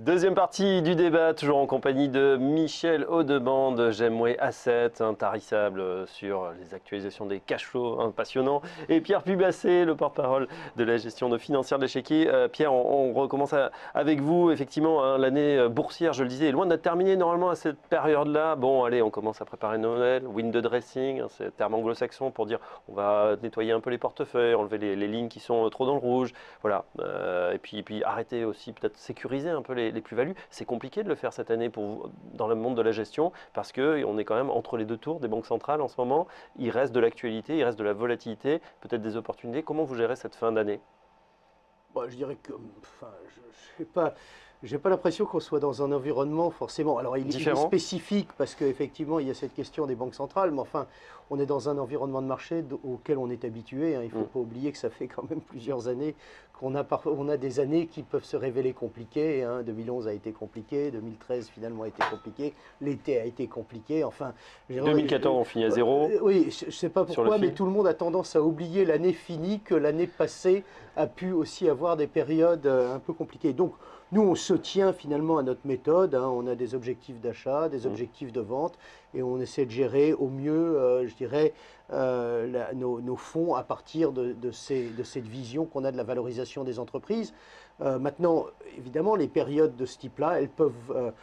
Deuxième partie du débat, toujours en compagnie de Michel Audebande, Gemway Asset, intarissable sur les actualisations des cash flows, passionnant, et Pierre Pubassé, le porte-parole de la gestion de financière de l'échiquier. Pierre, on recommence avec vous. Effectivement, l'année boursière, je le disais, est loin d'être terminée normalement à cette période-là. Bon, allez, on commence à préparer Noël, window dressing, c'est un terme anglo-saxon pour dire on va nettoyer un peu les portefeuilles, enlever les lignes qui sont trop dans le rouge, voilà. Et puis arrêter aussi, peut-être sécuriser un peu les plus-values. C'est compliqué de le faire cette année pour vous, dans le monde de la gestion, parce qu'on est quand même entre les deux tours des banques centrales en ce moment. Il reste de l'actualité, il reste de la volatilité, peut-être des opportunités. Comment vous gérez cette fin d'année? Bon, je dirais que, enfin, je n'ai pas, j'ai pas l'impression qu'on soit dans un environnement forcément. Alors, il est Différent? spécifique parce qu'effectivement, il y a cette question des banques centrales, mais enfin, on est dans un environnement de marché auquel on est habitué, hein. Il ne faut pas oublier que ça fait quand même plusieurs années on a des années qui peuvent se révéler compliquées, hein. 2011 a été compliqué, 2013 finalement a été compliqué, l'été a été compliqué. Enfin, 2014, on finit à zéro. Oui, je ne sais pas pourquoi, mais tout le monde a tendance à oublier l'année finie, que l'année passée a pu aussi avoir des périodes un peu compliquées. Donc, nous, on se tient finalement à notre méthode, hein. On a des objectifs d'achat, des objectifs de vente, et on essaie de gérer au mieux, je dirais, nos fonds à partir de cette vision qu'on a de la valorisation des entreprises. Maintenant, évidemment, les périodes de ce type-là, elles peuvent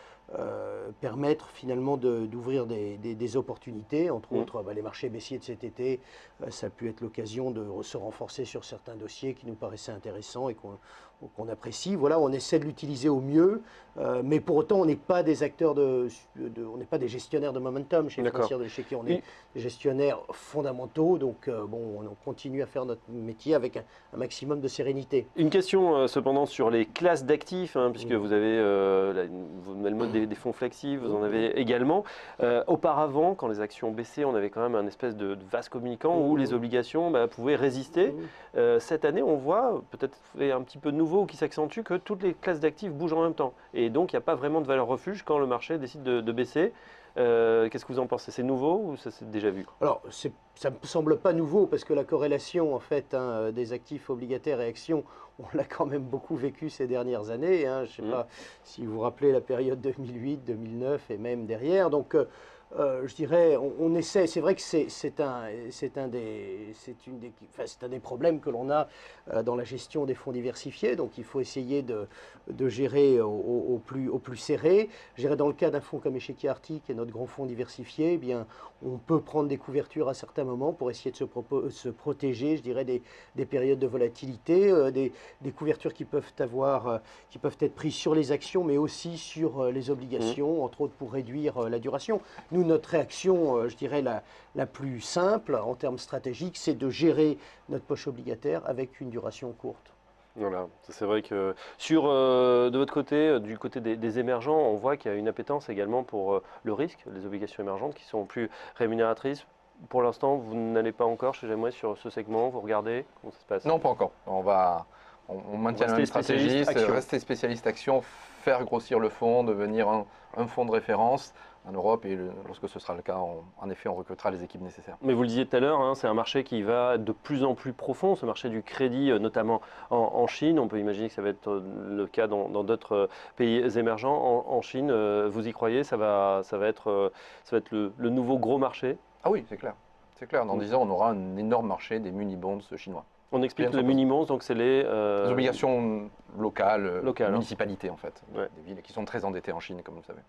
permettre finalement d'ouvrir des opportunités, entre autres les marchés baissiers de cet été, ça a pu être l'occasion de se renforcer sur certains dossiers qui nous paraissaient intéressants et qu'on apprécie. Voilà, on essaie de l'utiliser au mieux, mais pour autant on n'est pas des acteurs on n'est pas des gestionnaires de momentum chez Financière de l'Échiquier, on est des gestionnaires fondamentaux, donc bon, on continue à faire notre métier avec un maximum de sérénité. Une question cependant sur les classes d'actifs, hein, puisque vous avez le mode des fonds flexi, vous en avez également. Auparavant, quand les actions baissaient, on avait quand même un espèce de vase communicant où les obligations pouvaient résister. Cette année, on voit, peut-être un petit peu de nouveau qui s'accentue, que toutes les classes d'actifs bougent en même temps. Et donc, il n'y a pas vraiment de valeur refuge quand le marché décide de baisser. Qu'est-ce que vous en pensez? C'est nouveau ou ça s'est déjà vu? Alors, ça ne me semble pas nouveau parce que la corrélation en fait, hein, des actifs obligataires et actions, on l'a quand même beaucoup vécu ces dernières années, hein. Je ne sais pas si vous vous rappelez la période 2008, 2009 et même derrière. Donc, je dirais, on essaie. C'est vrai que c'est un des problèmes que l'on a dans la gestion des fonds diversifiés. Donc, il faut essayer de gérer au plus serré. Je dirais, dans le cas d'un fonds comme Échiquier Arctique, qui est notre grand fonds diversifié, eh bien, on peut prendre des couvertures à certains moments pour essayer de se protéger, je dirais, des périodes de volatilité, des couvertures qui peuvent être prises sur les actions, mais aussi sur les obligations, entre autres pour réduire la duration. Nous, notre réaction, je dirais, la plus simple en termes stratégiques, c'est de gérer notre poche obligataire avec une duration courte. Voilà, c'est vrai que de votre côté, du côté des émergents, on voit qu'il y a une appétence également pour le risque, les obligations émergentes qui sont plus rémunératrices. Pour l'instant, vous n'allez pas encore chez Gemway sur ce segment, vous regardez comment ça se passe? Non, pas encore. On maintient la même stratégie, c'est rester spécialiste action, faire grossir le fonds, devenir un fonds de référence en Europe, et lorsque ce sera le cas, en effet, on recrutera les équipes nécessaires. Mais vous le disiez tout à l'heure, hein, c'est un marché qui va de plus en plus profond, ce marché du crédit, notamment en Chine. On peut imaginer que ça va être le cas dans d'autres pays émergents. En Chine, vous y croyez, ça va être le nouveau gros marché? Ah oui, c'est clair. C'est clair. Dans 10 ans, on aura un énorme marché des muni-bonds chinois. On explique le muni-bonds, donc c'est les obligations locales, municipalités hein. En fait, Ouais. des villes qui sont très endettées en Chine, comme vous le savez.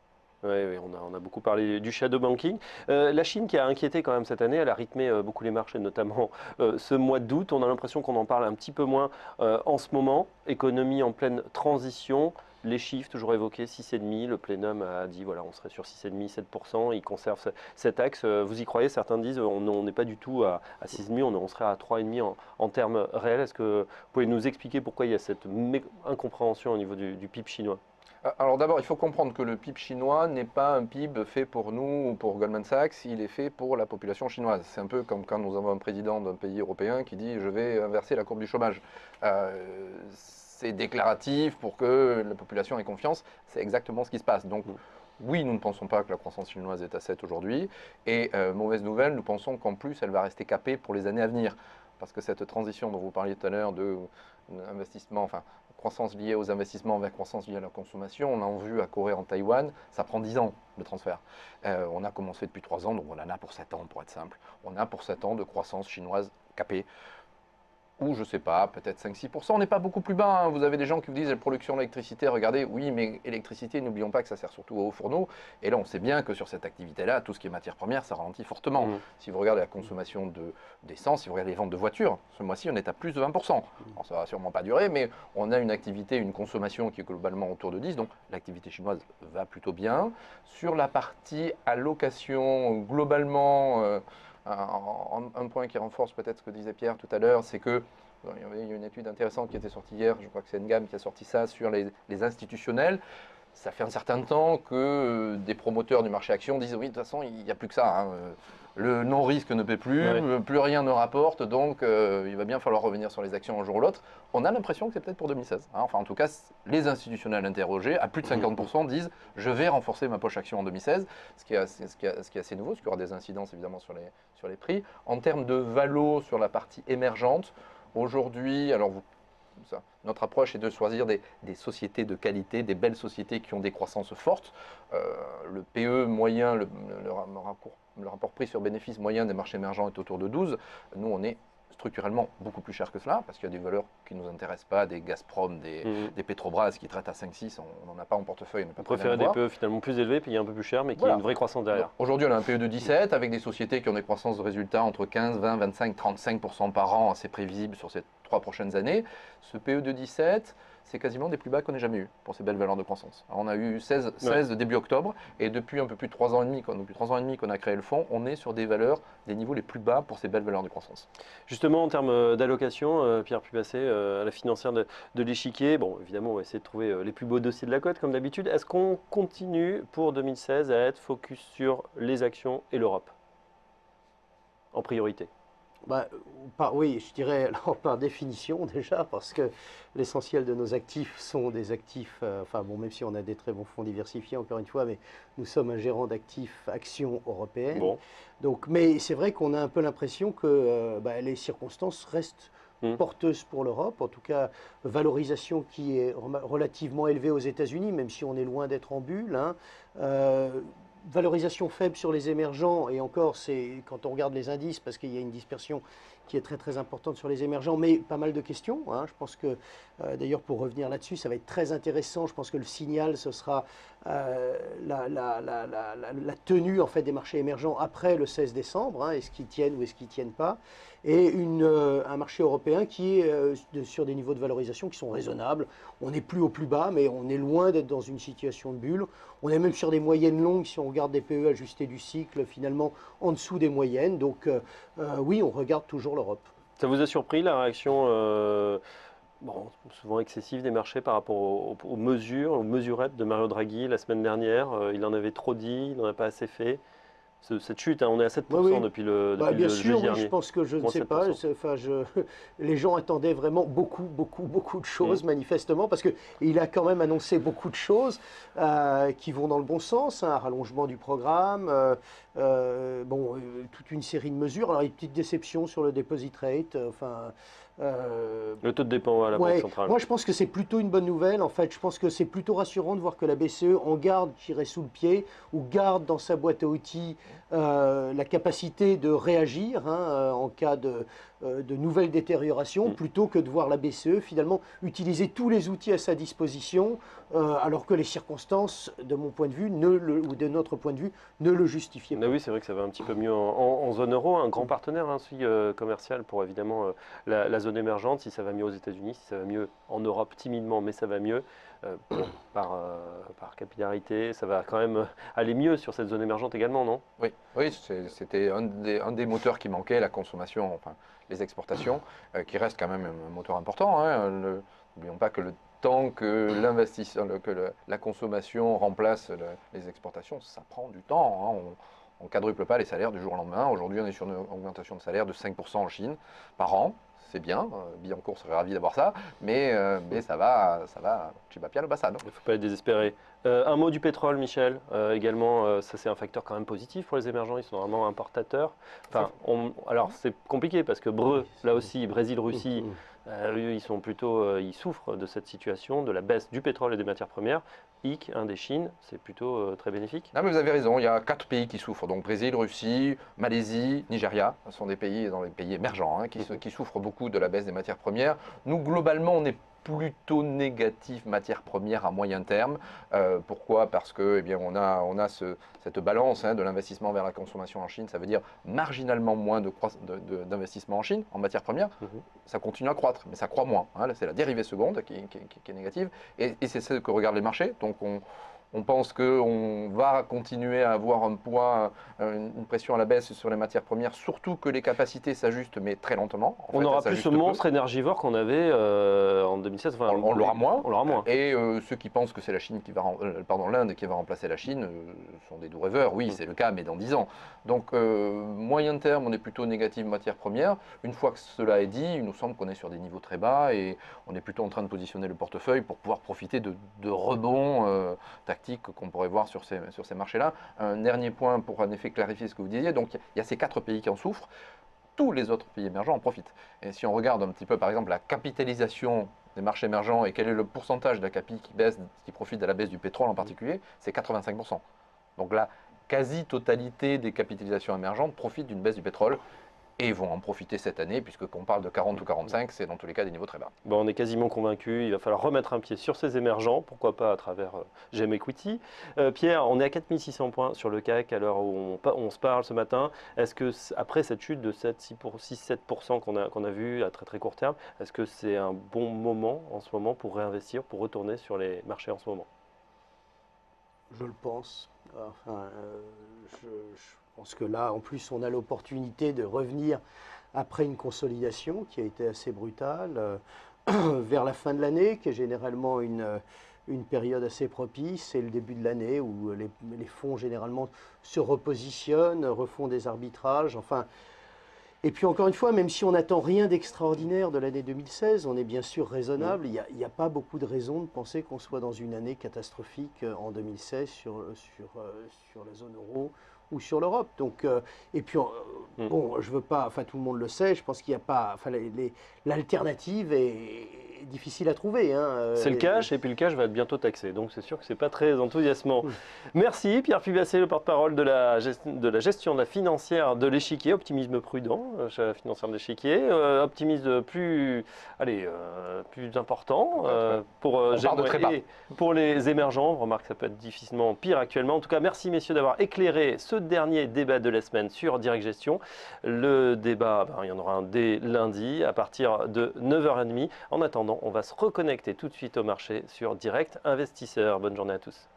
Oui, on a beaucoup parlé du shadow banking. La Chine qui a inquiété quand même cette année, elle a rythmé beaucoup les marchés, notamment ce mois d'août. On a l'impression qu'on en parle un petit peu moins en ce moment. Économie en pleine transition. Les chiffres toujours évoqués, 6,5. Le plénum a dit voilà, on serait sur 6,5, 7%. Il conserve cet axe. Vous y croyez? Certains disent on n'est pas du tout à 6,5, on serait à 3,5 en termes réels. Est-ce que vous pouvez nous expliquer pourquoi il y a cette incompréhension au niveau du PIB chinois? Alors d'abord, il faut comprendre que le PIB chinois n'est pas un PIB fait pour nous ou pour Goldman Sachs, il est fait pour la population chinoise. C'est un peu comme quand nous avons un président d'un pays européen qui dit « je vais inverser la courbe du chômage ». C'est déclaratif pour que la population ait confiance, c'est exactement ce qui se passe. Donc oui, nous ne pensons pas que la croissance chinoise est à 7 aujourd'hui, et mauvaise nouvelle, nous pensons qu'en plus elle va rester capée pour les années à venir. parce que cette transition dont vous parliez tout à l'heure de investissement, enfin croissance liée aux investissements vers croissance liée à la consommation, on l'a vu à Corée, en Taïwan, ça prend 10 ans de transfert. On a commencé depuis 3 ans, donc on en a pour 7 ans pour être simple. On a pour 7 ans de croissance chinoise capée. Ou je ne sais pas, peut-être 5-6%, on n'est pas beaucoup plus bas. Hein. Vous avez des gens qui vous disent la production d'électricité, regardez, oui, mais électricité, n'oublions pas que ça sert surtout aux fourneaux. Et là, on sait bien que sur cette activité-là, tout ce qui est matière première, ça ralentit fortement. Si vous regardez la consommation d'essence, si vous regardez les ventes de voitures, ce mois-ci, on est à plus de 20%. Alors, ça ne va sûrement pas durer, mais on a une activité, une consommation qui est globalement autour de 10%, donc l'activité chinoise va plutôt bien. Sur la partie allocation, globalement... Un point qui renforce peut-être ce que disait Pierre tout à l'heure, c'est que il y a une étude intéressante qui était sortie hier, je crois que c'est Ngam qui a sorti ça, sur les institutionnels. Ça fait un certain temps que des promoteurs du marché action disent oui, de toute façon, il n'y a plus que ça. Hein. Le non-risque ne paie plus, plus rien ne rapporte, donc il va bien falloir revenir sur les actions un jour ou l'autre. On a l'impression que c'est peut-être pour 2016. Hein. Enfin, en tout cas, les institutionnels interrogés, à plus de 50%, disent je vais renforcer ma poche action en 2016, ce qui est assez nouveau, parce qu'il y aura des incidences évidemment sur les prix. En termes de valo sur la partie émergente, aujourd'hui, alors notre approche est de choisir des sociétés de qualité, des belles sociétés qui ont des croissances fortes. Le PE moyen, le rapport prix sur bénéfice moyen des marchés émergents est autour de 12. Nous, on est structurellement beaucoup plus cher que cela, parce qu'il y a des valeurs qui ne nous intéressent pas, des Gazprom, des Petrobras qui traitent à 5-6, on n'en a pas en portefeuille. On préfère des PE finalement plus élevés, payés un peu plus cher, mais qui a une vraie croissance derrière. Aujourd'hui, on a un PE de 17, avec des sociétés qui ont des croissances de résultats entre 15, 20, 25, 35% par an, assez prévisibles sur ces 3 prochaines années. Ce PE de 17, c'est quasiment des plus bas qu'on ait jamais eu pour ces belles valeurs de croissance. Alors, on a eu 16 début octobre, et depuis un peu plus de 3 ans et demi, qu'on a créé le fonds, on est sur des valeurs, des niveaux les plus bas pour ces belles valeurs de croissance. Justement, en termes d'allocation, Pierre Pubassé, à la financière de l'échiquier, bon, évidemment, on va essayer de trouver les plus beaux dossiers de la cote, comme d'habitude. Est-ce qu'on continue pour 2016 à être focus sur les actions et l'Europe en priorité? Oui, je dirais alors, par définition déjà, parce que l'essentiel de nos actifs sont des actifs, même si on a des très bons fonds diversifiés, encore une fois, mais nous sommes un gérant d'actifs actions européennes. Bon. Donc, mais c'est vrai qu'on a un peu l'impression que les circonstances restent porteuses pour l'Europe, en tout cas valorisation qui est relativement élevée aux États-Unis, même si on est loin d'être en bulle. Hein. Valorisation faible sur les émergents, et encore, c'est quand on regarde les indices, parce qu'il y a une dispersion qui est très très importante sur les émergents, mais pas mal de questions. Hein. Je pense que, d'ailleurs, pour revenir là-dessus, ça va être très intéressant. Je pense que le signal, ce sera la tenue en fait, des marchés émergents après le 16 décembre, hein, est-ce qu'ils tiennent ou est-ce qu'ils ne tiennent pas, et un marché européen qui est sur des niveaux de valorisation qui sont raisonnables. On n'est plus au plus bas, mais on est loin d'être dans une situation de bulle. On est même sur des moyennes longues, si on regarde des PE ajustés du cycle, finalement en dessous des moyennes. Donc oui, on regarde toujours l'Europe. Ça vous a surpris la réaction souvent excessive des marchés par rapport aux mesures, aux mesurettes de Mario Draghi la semaine dernière? Il en avait trop dit, il n'en a pas assez fait. Cette chute, hein, on est à 7% depuis le bien sûr, jeudi dernier. Je pense que je ne sais pas. Les gens attendaient vraiment beaucoup de choses, manifestement, parce qu'il a quand même annoncé beaucoup de choses qui vont dans le bon sens. Hein, un rallongement du programme, toute une série de mesures. Alors, une petite déception sur le deposit rate. Le taux de dépôt à la Banque centrale. Moi, je pense que c'est plutôt une bonne nouvelle. En fait, je pense que c'est plutôt rassurant de voir que la BCE en garde, je dirais, sous le pied, ou garde dans sa boîte à outils la capacité de réagir en cas de nouvelles détériorations, plutôt que de voir la BCE finalement utiliser tous les outils à sa disposition, alors que les circonstances, de mon point de vue, ou de notre point de vue, ne le justifiaient pas. Oui, c'est vrai que ça va un petit peu mieux en zone euro, un grand partenaire commercial pour évidemment la zone émergente, si ça va mieux aux États-Unis, si ça va mieux en Europe timidement, mais ça va mieux. Par capillarité, ça va quand même aller mieux sur cette zone émergente également, non? Oui, c'était un des moteurs qui manquait, la consommation, enfin les exportations, qui reste quand même un moteur important. Hein. N'oublions pas que le temps que la consommation remplace les exportations, ça prend du temps. Hein. On ne quadruple pas les salaires du jour au lendemain. Aujourd'hui, on est sur une augmentation de salaire de 5% en Chine par an. C'est bien, Billancourt serait ravi d'avoir ça, mais ça va, tu vas bien le bassin. Il ne faut pas être désespéré. Un mot du pétrole, Michel. Également, ça c'est un facteur quand même positif pour les émergents. Ils sont vraiment importateurs. Enfin, alors c'est compliqué parce que là aussi, Brésil, Russie, eux, ils sont plutôt, ils souffrent de cette situation, de la baisse du pétrole et des matières premières. Des Chine, c'est plutôt très bénéfique. Non, mais vous avez raison. Il y a 4 pays qui souffrent. Donc Brésil, Russie, Malaisie, Nigeria. Ce sont des pays dans les pays émergents qui souffrent beaucoup de la baisse des matières premières. Nous, globalement, on est plutôt négatif matières premières à moyen terme. Pourquoi? Parce que on a cette balance de l'investissement vers la consommation en Chine. Ça veut dire marginalement moins d'investissement en Chine en matières premières. Ça continue à croître, mais ça croît moins. C'est la dérivée seconde qui est négative. Et c'est ce que regardent les marchés. Donc on pense qu'on va continuer à avoir un poids, une pression à la baisse sur les matières premières, surtout que les capacités s'ajustent, mais très lentement. On n'aura plus ce monstre énergivore qu'on avait en 2016. Enfin, on l'aura moins. On l'aura moins. Et ceux qui pensent que c'est l'Inde qui va remplacer la Chine sont des doux rêveurs. Oui, c'est le cas, mais dans 10 ans. Donc, moyen terme, on est plutôt négatif matières premières. Une fois que cela est dit, il nous semble qu'on est sur des niveaux très bas et on est plutôt en train de positionner le portefeuille pour pouvoir profiter de rebonds tactiques qu'on pourrait voir sur ces marchés-là. Un dernier point pour en effet clarifier ce que vous disiez. Donc, il y a ces 4 pays qui en souffrent. Tous les autres pays émergents en profitent. Et si on regarde un petit peu, par exemple, la capitalisation des marchés émergents et quel est le pourcentage de la capi qui profite de la baisse du pétrole en particulier, c'est 85%. Donc la quasi-totalité des capitalisations émergentes profitent d'une baisse du pétrole et vont en profiter cette année, puisque qu'on parle de 40 ou 45, c'est dans tous les cas des niveaux très bas. Bon, on est quasiment convaincu, il va falloir remettre un pied sur ces émergents, pourquoi pas à travers GEM Equity. Pierre, on est à 4600 points sur le CAC à l'heure où on se parle ce matin. Est-ce que, après cette chute de 6-7% qu'on a vu à très très court terme, est-ce que c'est un bon moment en ce moment pour réinvestir, pour retourner sur les marchés en ce moment? Je le pense. Enfin, je pense que là, en plus, on a l'opportunité de revenir après une consolidation qui a été assez brutale, vers la fin de l'année, qui est généralement une période assez propice. C'est le début de l'année où les fonds, généralement, se repositionnent, refont des arbitrages. Enfin, et puis, encore une fois, même si on n'attend rien d'extraordinaire de l'année 2016, on est bien sûr raisonnable. Il n'y a pas beaucoup de raisons de penser qu'on soit dans une année catastrophique en 2016 sur la zone euro ou sur l'Europe. Donc, et puis, bon, je veux pas, enfin tout le monde le sait, je pense qu'il n'y a pas, enfin l'alternative est difficile à trouver. C'est le cash, et puis le cash va être bientôt taxé, donc c'est sûr que c'est pas très enthousiasmant. Merci Pierre Pugassé, le porte-parole de la gestion de la financière de l'échiquier, optimisme prudent chez la financière de l'échiquier, optimisme plus important pour les émergents. On remarque que ça peut être difficilement pire actuellement. En tout cas, merci messieurs d'avoir éclairé ce dernier débat de la semaine sur Direct Gestion. Le débat, il y en aura un dès lundi à partir de 9h30. En attendant, on va se reconnecter tout de suite au marché sur Direct Investisseur. Bonne journée à tous.